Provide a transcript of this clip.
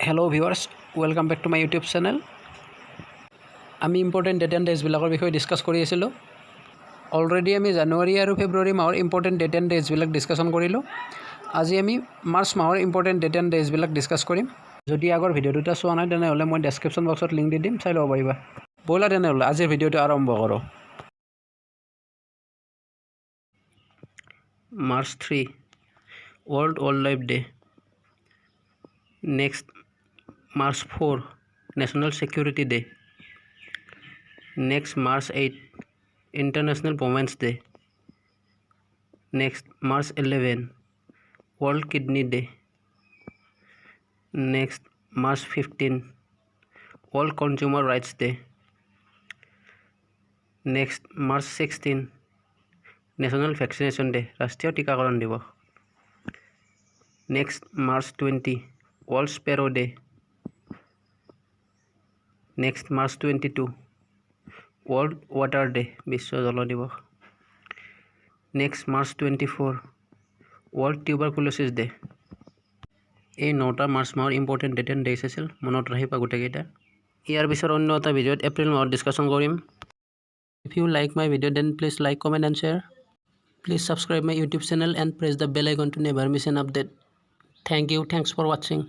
Hello viewers welcome back to my YouTube channel. आमी important date and डेजबिलकर विषय discuss কৰি আছিলোঁ। অলৰেডি আমি জানুৱাৰী আৰু ফেব্ৰুৱাৰী মাহৰ ইম্পৰ্টেণ্ট ডেট এণ্ড ডেজবিলাক ডিছকাশ্যন কৰিলোঁ। আজি আমি মাৰ্চ মাহৰ ইম্পৰ্টেণ্ট ডেট এণ্ড ডেজবিলাক ডিছকাছ কৰিম। যদি আগৰ ভিডিঅ' দুটা চোৱা নাই তেনেহ'লে মই ডেছক্ৰিপশ্যন বক্সত লিংক দি দিম, চাই ল'ব পাৰিবা। ব'লা তেনেহ'লে আজিৰ ভিডিঅ'টো আৰম্ভ কৰোঁ। March 3 world wild life day. Next March 4 National Security Day. Next March 8 International Women's Day. Next March 11 World Kidney Day. Next March 15 World Consumer Rights Day. Next March 16 National Vaccination Day, राष्ट्रीय टीकाकरण दिवस. Next March 20 World Sparrow Day. Next March 22 World Water Day, विश्व जल दिवस. Next March 24 World Tuberculosis Day. এই 9টা March মাহৰ important date and days আছিল, মনত ৰাখিবা গোটেইকেইটা। ইয়াৰ পিছত অন্য এটা ভিডিঅ'ত এপ্ৰিল মাহত ডিছকাশ্যন কৰিম। If you like my video then please like, comment and share. Please subscribe my YouTube channel and press the bell icon to never miss an update. Thanks for watching.